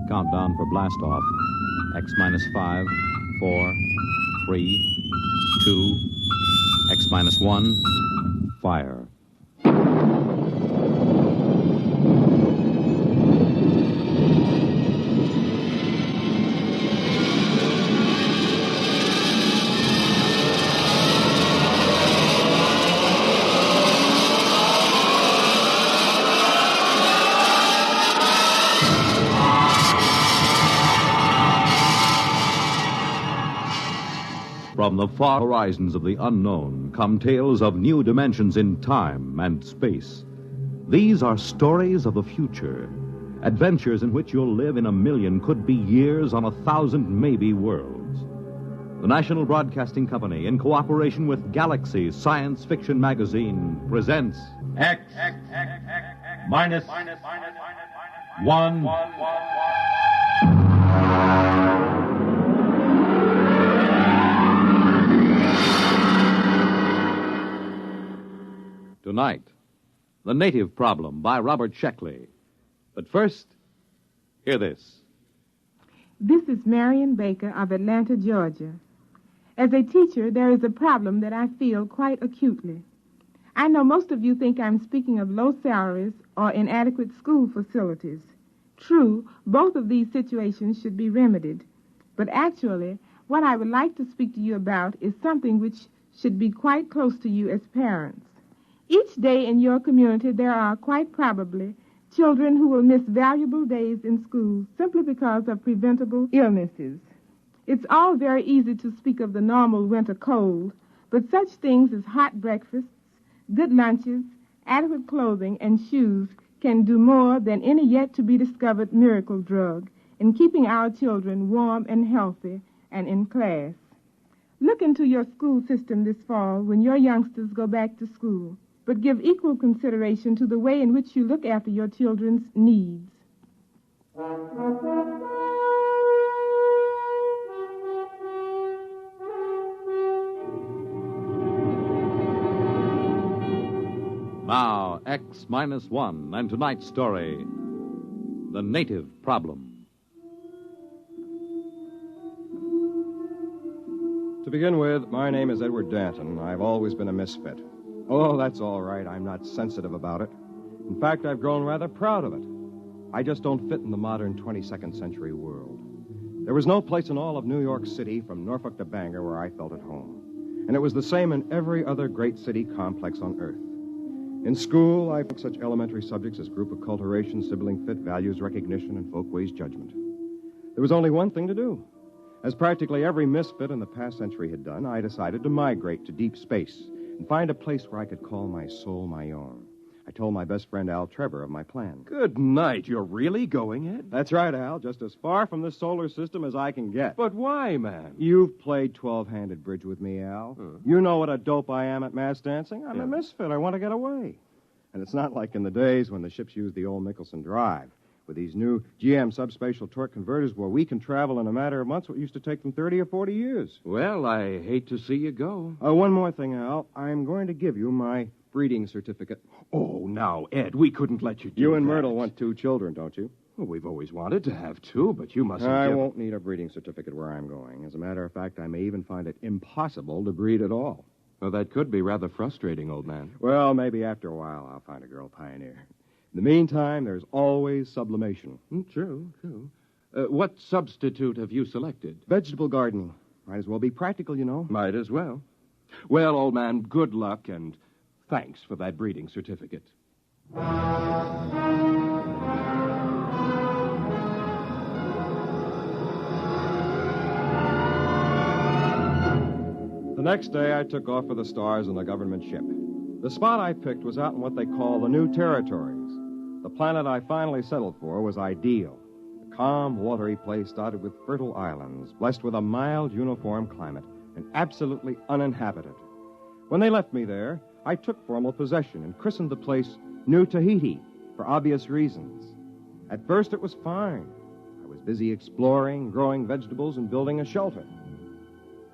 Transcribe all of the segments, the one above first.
Countdown for blast off. X minus 5, 4, 3, 2, X minus 1, fire. From the far horizons of the unknown come tales of new dimensions in time and space. These are stories of the future, adventures in which you'll live in a million, could be years, on 1,000 maybe worlds. The National Broadcasting Company, in cooperation with Galaxy Science Fiction Magazine, presents X minus 1. Tonight, The Native Problem by Robert Sheckley. But first, hear this. This is Marion Baker of Atlanta, Georgia. As a teacher, there is a problem that I feel quite acutely. I know most of you think I'm speaking of low salaries or inadequate school facilities. True, both of these situations should be remedied. But actually, what I would like to speak to you about is something which should be quite close to you as parents. Each day in your community, there are quite probably children who will miss valuable days in school simply because of preventable illnesses. It's all very easy to speak of the normal winter cold, but such things as hot breakfasts, good lunches, adequate clothing, and shoes can do more than any yet-to-be-discovered miracle drug in keeping our children warm and healthy and in class. Look into your school system this fall when your youngsters go back to school, but give equal consideration to the way in which you look after your children's needs. Now, X minus 1, and tonight's story, The Native Problem. To begin with, my name is Edward Danton. I've always been a misfit. Oh, that's all right. I'm not sensitive about it. In fact, I've grown rather proud of it. I just don't fit in the modern 22nd century world. There was no place in all of New York City, from Norfolk to Bangor, where I felt at home. And it was the same in every other great city complex on Earth. In school, I took such elementary subjects as group acculturation, sibling fit, values recognition, and folkways judgment. There was only one thing to do. As practically every misfit in the past century had done, I decided to migrate to deep space and find a place where I could call my soul my own. I told my best friend Al Trevor of my plan. Good night. You're really going, Ed? That's right, Al. Just as far from this solar system as I can get. But why, man? You've played 12-handed bridge with me, Al. You know what a dope I am at mass dancing. I'm a misfit. I want to get away. And it's not like in the days when the ships used the old Nicholson Drive, with these new GM subspatial torque converters where we can travel in a matter of months what used to take them 30 or 40 years. Well, I hate to see you go. One more thing, Al. I'm going to give you my breeding certificate. Oh, now, Ed, we couldn't let you do You and that. Myrtle want 2 children, don't you? Well, we've always wanted to have 2, but you mustn't I give... won't need a breeding certificate where I'm going. As a matter of fact, I may even find it impossible to breed at all. Well, that could be rather frustrating, old man. Well, maybe after a while I'll find a girl pioneer. In the meantime, there's always sublimation. True. What substitute have you selected? Vegetable gardening. Might as well be practical, you know. Might as well. Well, old man, good luck, and thanks for that breeding certificate. The next day, I took off for the stars on a government ship. The spot I picked was out in what they call the New Territories. The planet I finally settled for was ideal. A calm, watery place dotted with fertile islands, blessed with a mild, uniform climate, and absolutely uninhabited. When they left me there, I took formal possession and christened the place New Tahiti, for obvious reasons. At first, it was fine. I was busy exploring, growing vegetables, and building a shelter.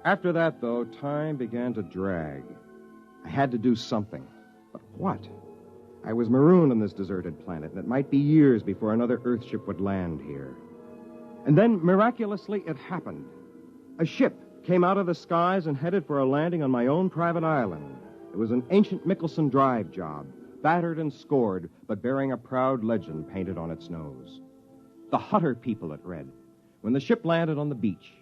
After that, though, time began to drag. I had to do something. But what? I was marooned on this deserted planet, and it might be years before another Earthship would land here. And then, miraculously, it happened. A ship came out of the skies and headed for a landing on my own private island. It was an ancient Mickelson Drive job, battered and scored, but bearing a proud legend painted on its nose. The Hutter people, it read. When the ship landed on the beach,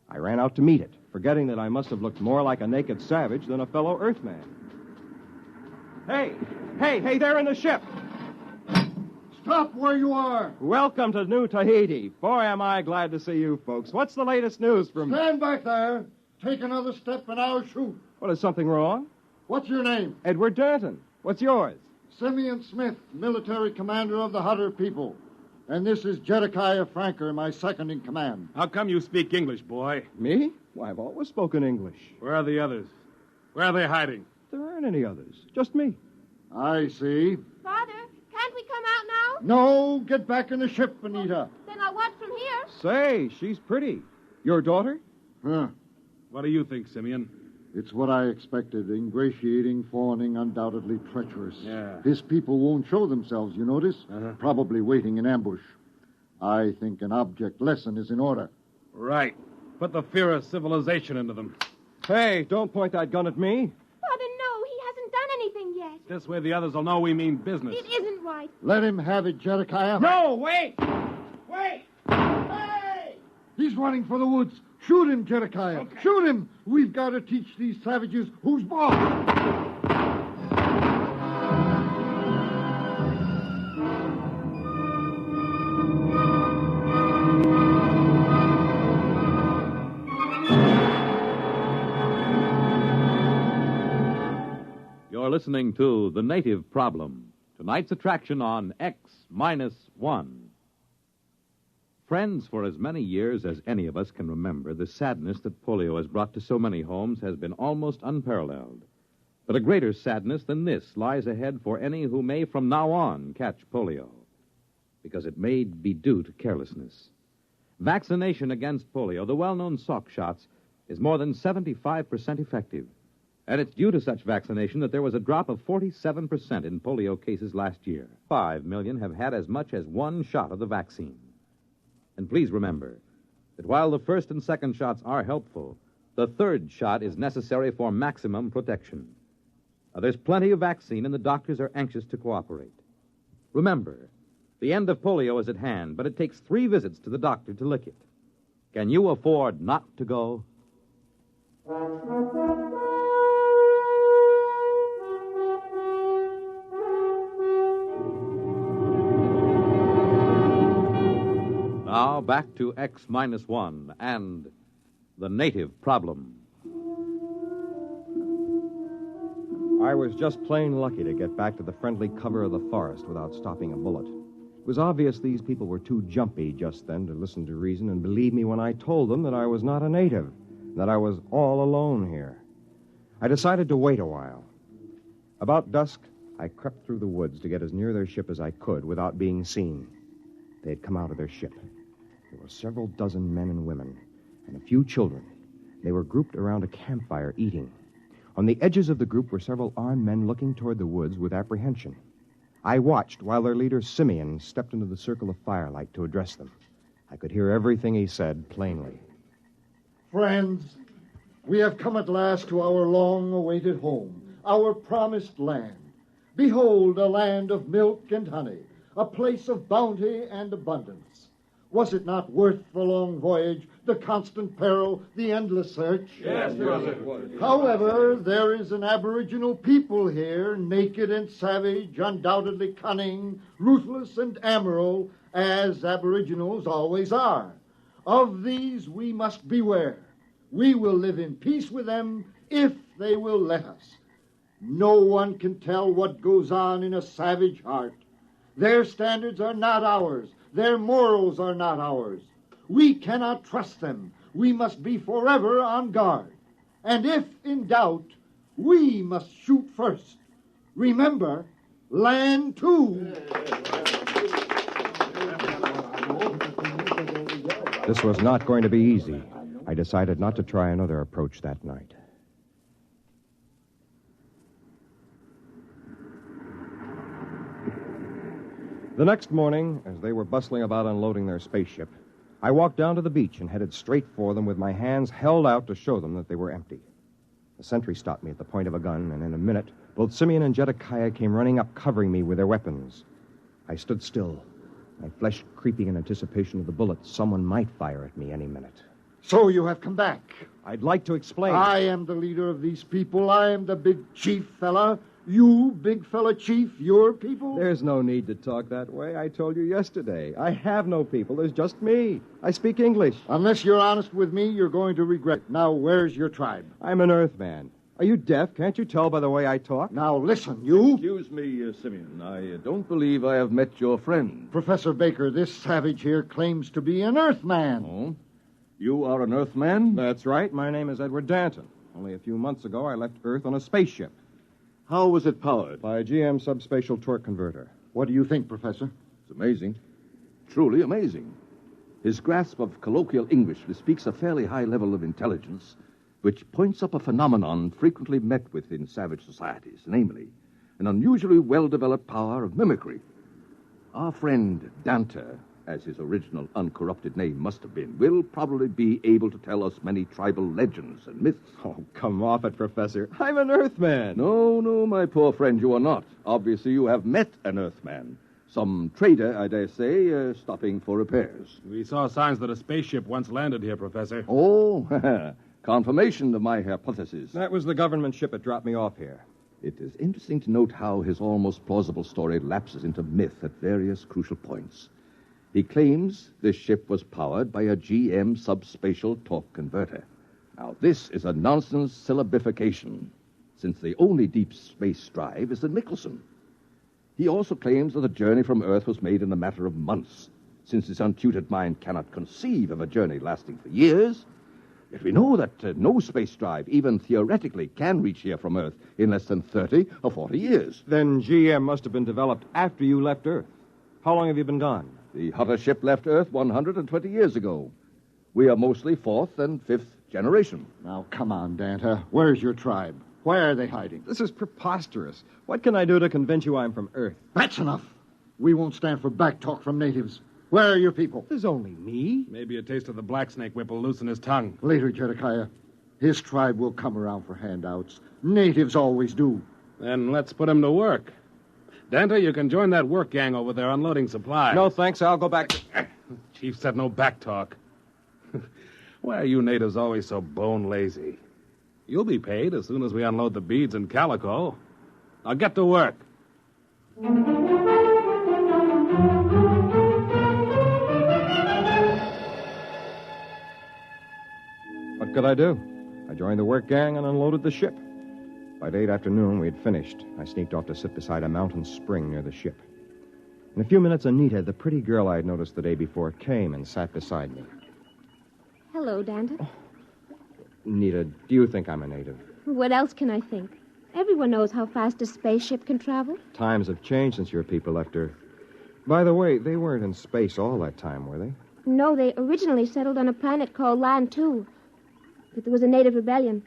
I ran out to meet it, forgetting that I must have looked more like a naked savage than a fellow Earthman. Hey, there in the ship! Stop where you are! Welcome to New Tahiti. Boy, am I glad to see you folks. What's the latest news from... Stand back there. Take another step and I'll shoot. What, is something wrong? What's your name? Edward Danton. What's yours? Simeon Smith, military commander of the Hutter people. And this is Jedediah Franker, my second in command. How come you speak English, boy? Me? Why, I've always spoken English. Where are the others? Where are they hiding? There aren't any others. Just me. I see. Father, can't we come out now? No, get back in the ship, Anita. Then I'll watch from here. Say, she's pretty. Your daughter? Huh. What do you think, Simeon? It's what I expected. Ingratiating, fawning, undoubtedly treacherous. Yeah. His people won't show themselves, you notice? Uh-huh. Probably waiting in ambush. I think an object lesson is in order. Right. Put the fear of civilization into them. Hey, don't point that gun at me. Father, no, he hasn't done anything yet. This way the others will know we mean business. It isn't right. Let him have it, Jedediah. No, wait! Wait! Hey! He's running for the woods. Shoot him, Jedediah. Okay. Shoot him. We've got to teach these savages who's boss. You're listening to The Native Problem, tonight's attraction on X-1. Friends, for as many years as any of us can remember, the sadness that polio has brought to so many homes has been almost unparalleled. But a greater sadness than this lies ahead for any who may from now on catch polio, because it may be due to carelessness. Vaccination against polio, the well-known Salk shots, is more than 75% effective. And it's due to such vaccination that there was a drop of 47% in polio cases last year. 5 million have had as much as one shot of the vaccine. And please remember that while the first and second shots are helpful, the third shot is necessary for maximum protection. Now, there's plenty of vaccine, and the doctors are anxious to cooperate. Remember, the end of polio is at hand, but it takes 3 visits to the doctor to lick it. Can you afford not to go? Now, back to X-1 and the native problem. I was just plain lucky to get back to the friendly cover of the forest without stopping a bullet. It was obvious these people were too jumpy just then to listen to reason and believe me when I told them that I was not a native, that I was all alone here. I decided to wait a while. About dusk, I crept through the woods to get as near their ship as I could without being seen. They had come out of their ship. There were several dozen men and women, and a few children. They were grouped around a campfire eating. On the edges of the group were several armed men looking toward the woods with apprehension. I watched while their leader, Simeon, stepped into the circle of firelight to address them. I could hear everything he said plainly. Friends, we have come at last to our long-awaited home, our promised land. Behold, a land of milk and honey, a place of bounty and abundance. Was it not worth the long voyage, the constant peril, the endless search? Yes, it was. However, there is an aboriginal people here, naked and savage, undoubtedly cunning, ruthless and amoral, as aboriginals always are. Of these we must beware. We will live in peace with them if they will let us. No one can tell what goes on in a savage heart. Their standards are not ours. Their morals are not ours. We cannot trust them. We must be forever on guard. And if in doubt, we must shoot first. Remember, land too. This was not going to be easy. I decided not to try another approach that night. The next morning, as they were bustling about unloading their spaceship, I walked down to the beach and headed straight for them with my hands held out to show them that they were empty. The sentry stopped me at the point of a gun, and in a minute, both Simeon and Zedekiah came running up, covering me with their weapons. I stood still, my flesh creeping in anticipation of the bullets someone might fire at me any minute. So you have come back. I'd like to explain. I am the leader of these people. I am the big chief fella. You, big fella chief, your people? There's no need to talk that way. I told you yesterday. I have no people. There's just me. I speak English. Unless you're honest with me, you're going to regret it. Now, where's your tribe? I'm an Earthman. Are you deaf? Can't you tell by the way I talk? Now, listen, you... Excuse me, Simeon. I don't believe I have met your friend. Professor Baker, this savage here claims to be an Earthman. Oh? You are an Earthman? That's right. My name is Edward Danton. Only a few months ago, I left Earth on a spaceship. How was it powered? By a GM subspatial torque converter. What do you think, Professor? It's amazing. Truly amazing. His grasp of colloquial English bespeaks a fairly high level of intelligence, which points up a phenomenon frequently met with in savage societies, namely, an unusually well-developed power of mimicry. Our friend Dante, as his original uncorrupted name must have been, will probably be able to tell us many tribal legends and myths. Oh, come off it, Professor. I'm an Earthman. No, my poor friend, you are not. Obviously, you have met an Earthman. Some trader, I dare say, stopping for repairs. We saw signs that a spaceship once landed here, Professor. Oh, confirmation of my hypothesis. That was the government ship that dropped me off here. It is interesting to note how his almost plausible story lapses into myth at various crucial points. He claims this ship was powered by a GM subspatial torque converter. Now, this is a nonsense syllabification, since the only deep space drive is at Michelson. He also claims that the journey from Earth was made in a matter of months, since his untutored mind cannot conceive of a journey lasting for years. Yet we know that no space drive, even theoretically, can reach here from Earth in less than 30 or 40 years. Then GM must have been developed after you left Earth. How long have you been gone? The Hutter ship left Earth 120 years ago. We are mostly 4th and 5th generation. Now, come on, Dante. Where's your tribe? Where are they hiding? This is preposterous. What can I do to convince you I'm from Earth? That's enough. We won't stand for backtalk from natives. Where are your people? There's only me. Maybe a taste of the black snake whip will loosen his tongue. Later, Zedekiah. His tribe will come around for handouts. Natives always do. Then let's put him to work. Dante, you can join that work gang over there unloading supplies. No, thanks. I'll go back. Chief said no backtalk. Why are you natives always so bone lazy? You'll be paid as soon as we unload the beads and calico. Now get to work. What could I do? I joined the work gang and unloaded the ship. By late afternoon, we had finished. I sneaked off to sit beside a mountain spring near the ship. In a few minutes, Anita, the pretty girl I had noticed the day before, came and sat beside me. Hello, Dante. Anita, do you think I'm a native? What else can I think? Everyone knows how fast a spaceship can travel. Times have changed since your people left Earth. By the way, they weren't in space all that time, were they? No, they originally settled on a planet called Land 2. But there was a native rebellion.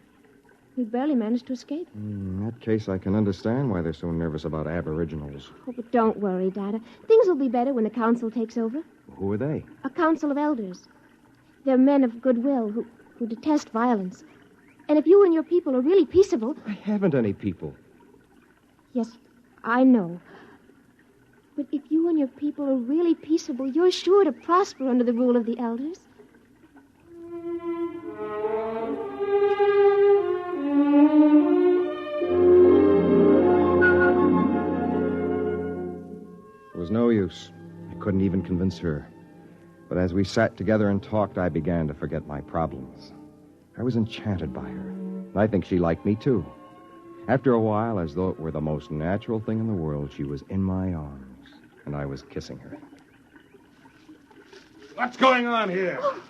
We barely managed to escape. In that case, I can understand why they're so nervous about aboriginals. Oh, but don't worry, Dada. Things will be better when the council takes over. Who are they? A council of elders. They're men of goodwill who detest violence. And if you and your people are really peaceable... I haven't any people. Yes, I know. But if you and your people are really peaceable, you're sure to prosper under the rule of the elders. It was no use. I couldn't even convince her. But as we sat together and talked, I began to forget my problems. I was enchanted by her. I think she liked me, too. After a while, as though it were the most natural thing in the world, she was in my arms, and I was kissing her. What's going on here? Oh,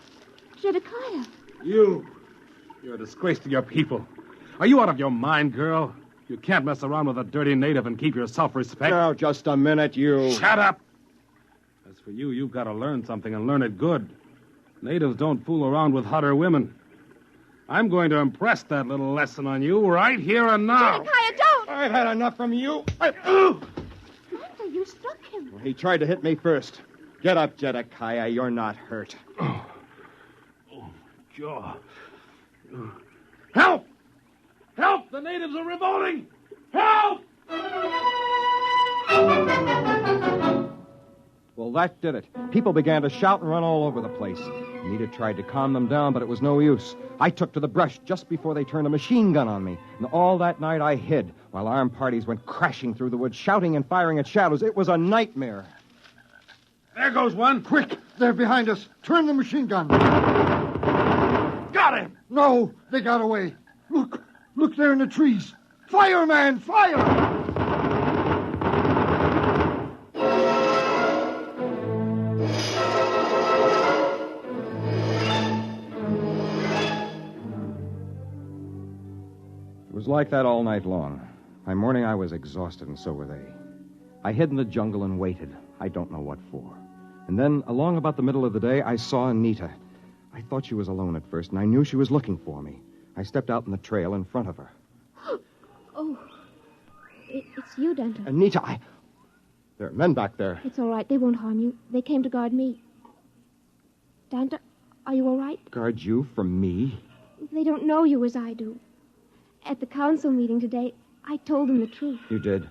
Zedekiah. You're a disgrace to your people. Are you out of your mind, girl? You can't mess around with a dirty native and keep your self-respect. Now, just a minute, you... Shut up! As for you, you've got to learn something and learn it good. Natives don't fool around with Hutter women. I'm going to impress that little lesson on you right here and now. Zedekiah, don't! I've had enough from you. Martha, you struck him. He tried to hit me first. Get up, Jedediah. You're not hurt. Jaw. Help! Help! The natives are revolting! Help! Well, that did it. People began to shout and run all over the place. Anita tried to calm them down, but it was no use. I took to the brush just before they turned a machine gun on me. And all that night I hid, while armed parties went crashing through the woods, shouting and firing at shadows. It was a nightmare. There goes one. Quick! They're behind us. Turn the machine gun. Got him! No, they got away. Look, they're in the trees. Fire, man, fire! It was like that all night long. By morning, I was exhausted, and so were they. I hid in the jungle and waited. I don't know what for. And then, along about the middle of the day, I saw Anita. I thought she was alone at first, and I knew she was looking for me. I stepped out in the trail in front of her. Oh, it's you, Danta. Anita, There are men back there. It's all right. They won't harm you. They came to guard me. Danta, are you all right? Guard you from me? They don't know you as I do. At the council meeting today, I told them the truth. You did?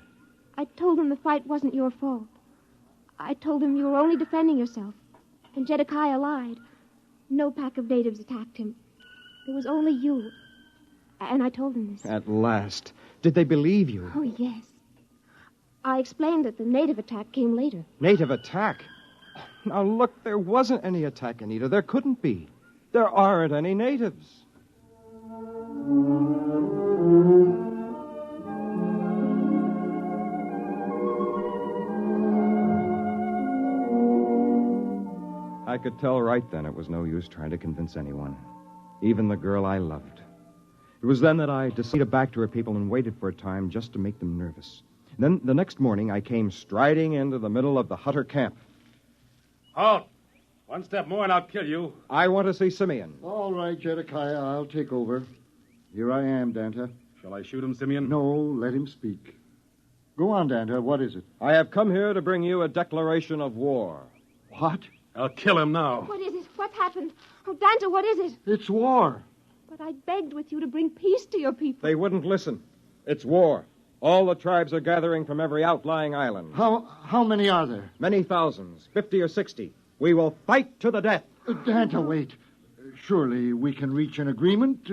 I told them the fight wasn't your fault. I told them you were only defending yourself. And Jedediah lied. No pack of natives attacked him. It was only you. And I told them this. At last. Did they believe you? Oh, yes. I explained that the native attack came later. Native attack? Now, look, there wasn't any attack, Anita. There couldn't be. There aren't any natives. I could tell right then it was no use trying to convince anyone, even the girl I loved. It was then that I decided back to her people and waited for a time just to make them nervous. Then the next morning I came striding into the middle of the Hutter camp. Halt! One step more and I'll kill you. I want to see Simeon. All right, Jedediah, I'll take over. Here I am, Danta. Shall I shoot him, Simeon? No, let him speak. Go on, Danta. What is it? I have come here to bring you a declaration of war. What? I'll kill him now. What is it? What's happened? Oh, Danta, what is it? It's war. But I begged with you to bring peace to your people. They wouldn't listen. It's war. All the tribes are gathering from every outlying island. How many are there? Many thousands, 50 or 60. We will fight to the death. Danta, wait. Surely we can reach an agreement.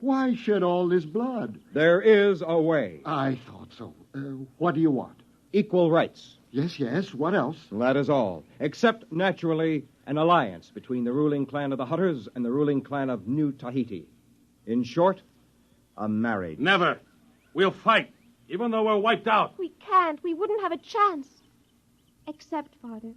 Why shed all this blood? There is a way. I thought so. What do you want? Equal rights. Yes. What else? That is all. Except, naturally, an alliance between the ruling clan of the Hutters and the ruling clan of New Tahiti. In short, a marriage. Never. We'll fight, even though we're wiped out. We can't. We wouldn't have a chance. Accept, Father.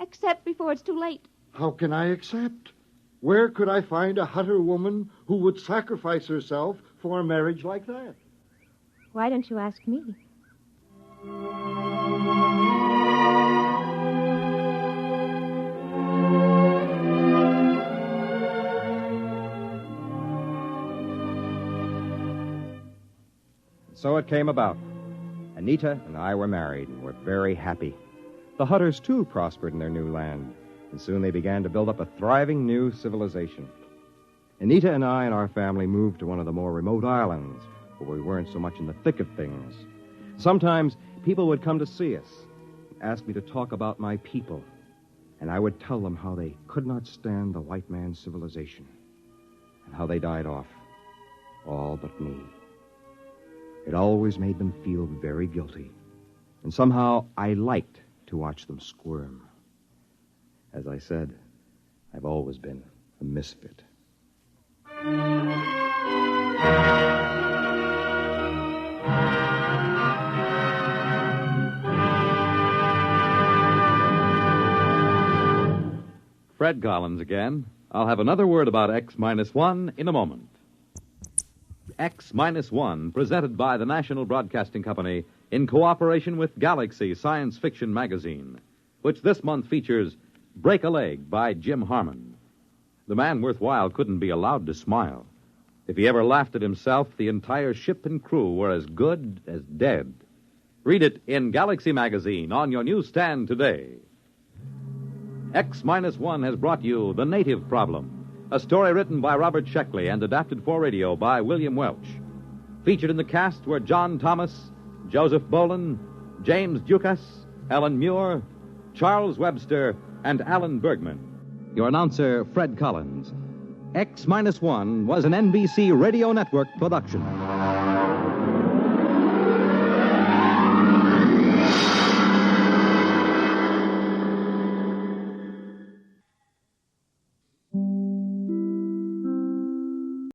Accept before it's too late. How can I accept? Where could I find a Hutter woman who would sacrifice herself for a marriage like that? Why don't you ask me? So it came about. Anita and I were married and were very happy. The Hutters, too, prospered in their new land, and soon they began to build up a thriving new civilization. Anita and I and our family moved to one of the more remote islands, where we weren't so much in the thick of things. Sometimes people would come to see us and ask me to talk about my people, and I would tell them how they could not stand the white man's civilization, and how they died off, all but me. It always made them feel very guilty, and somehow I liked to watch them squirm. As I said, I've always been a misfit. Fred Collins again. I'll have another word about X-1 in a moment. X-1, presented by the National Broadcasting Company in cooperation with Galaxy Science Fiction Magazine, which this month features Break a Leg by Jim Harmon. The man worthwhile couldn't be allowed to smile. If he ever laughed at himself, the entire ship and crew were as good as dead. Read it in Galaxy Magazine on your newsstand today. X-1 has brought you The Native Problem, a story written by Robert Sheckley and adapted for radio by William Welch. Featured in the cast were John Thomas, Joseph Boland, James Dukas, Ellen Muir, Charles Webster, and Alan Bergman. Your announcer, Fred Collins. X-1 was an NBC Radio Network production.